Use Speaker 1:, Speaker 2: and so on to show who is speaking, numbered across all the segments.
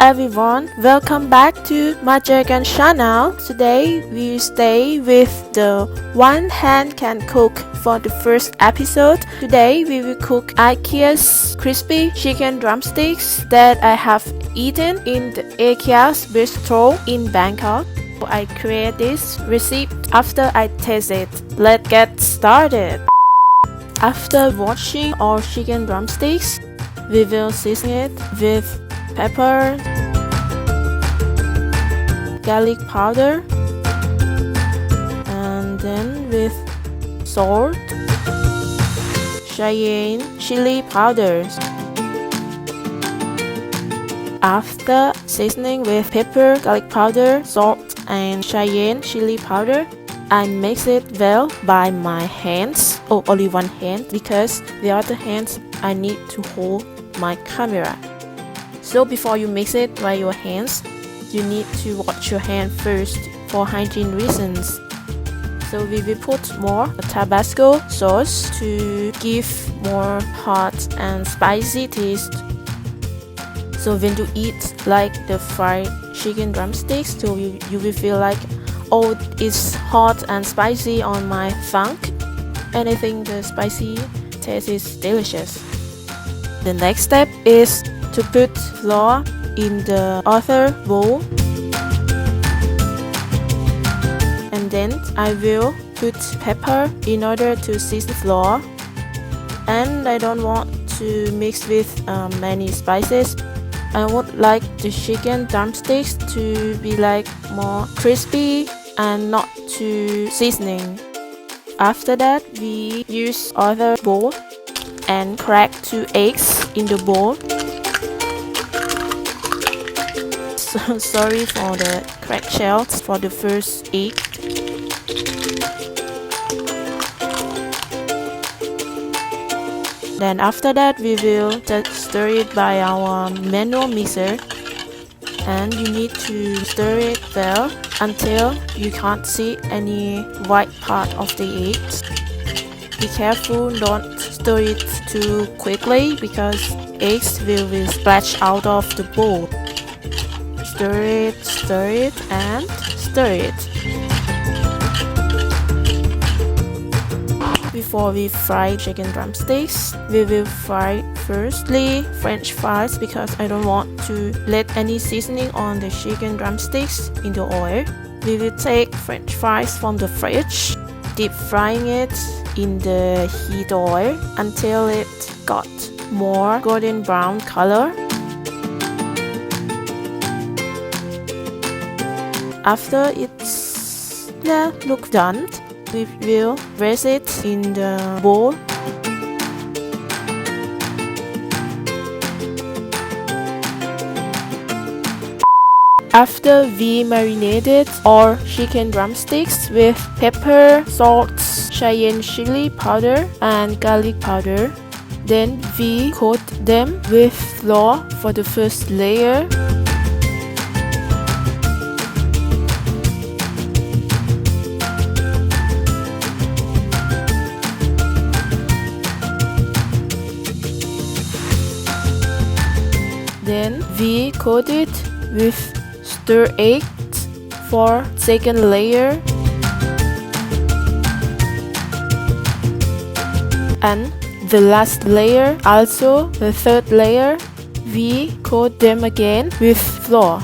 Speaker 1: everyone, welcome back to MaGerGun channel. Today we stay with the One Hand Can Cook for the first episode. Today we will cook IKEA's crispy chicken drumsticks that I have eaten in the IKEA's bistro in Bangkok. I create this recipe after I taste it. Let's get started. After washing our chicken drumsticks, we will season it with pepper, garlic powder, and then with salt, cayenne chili powder. After seasoning with pepper, garlic powder, salt, and cayenne chili powder, I mix it well by my hands. Oh, only one hand because the other hand I need to hold my camera. So before you mix it by your hands, you need to wash your hand first for hygiene reasons. So we will put more Tabasco sauce to give more hot and spicy taste. So when you eat like the fried chicken drumsticks, so you will feel like, oh, it's hot and spicy on my tongue, and I think the spicy taste is delicious. The next step is to put flour in the other bowl, and then I will put pepper in order to season flour, and I don't want to mix with many spices. I would like the chicken drumsticks to be like more crispy and not too seasoning. After that, we use other bowl and crack 2 eggs in the bowl. So sorry for the cracked shells for the first egg. Then after that, we will just stir it by our manual mixer, and you need to stir it well until you can't see any white part of the eggs. Be careful, don't stir it too quickly because eggs will splash out of the bowl. Stir it, and stir it. Before we fry chicken drumsticks, we will fry firstly French fries because I don't want to let any seasoning on the chicken drumsticks in the oil. We will take French fries from the fridge, deep frying it in the heat oil until it got more golden brown color. After it's look done, we will raise it in the bowl. After we marinated our chicken drumsticks with pepper, salt, cayenne chili powder, and garlic powder, then we coat them with flour for the first layer. Then we coat it with stir eggs for second layer, and the last layer, also the third layer, we coat them again with flour.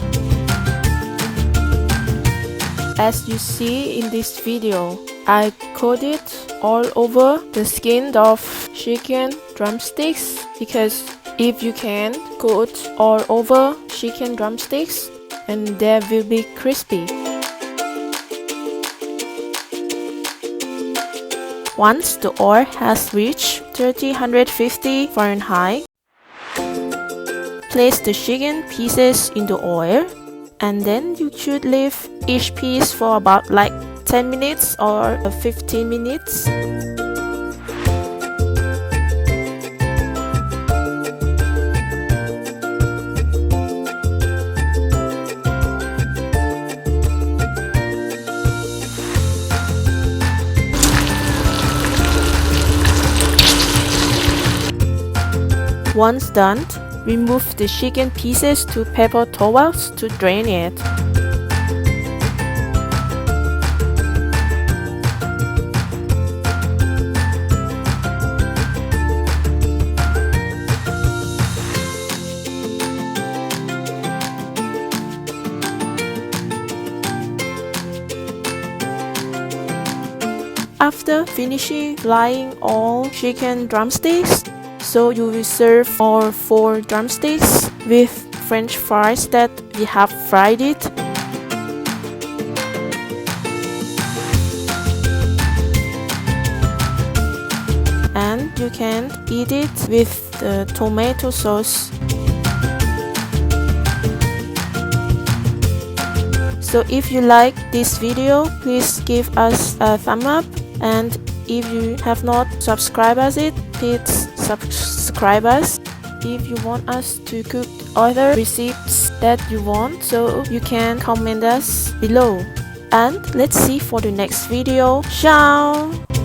Speaker 1: As you see in this video, I coated all over the skin of chicken drumsticks because if you can coat all over chicken drumsticks, and they will be crispy. Once the oil has reached 350 Fahrenheit, place the chicken pieces in the oil, and then you should leave each piece for about like 10 minutes or 15 minutes. Once done, remove the chicken pieces to paper towels to drain it. After finishing frying all chicken drumsticks, so you will serve all 4 drumsticks with French fries that we have fried it. And you can eat it with the tomato sauce. So if you like this video, please give us a thumb up, and if you have not subscribed us please subscribe us. If you want us to cook other recipes that you want, so you can comment us below. And let's see for the next video. Ciao!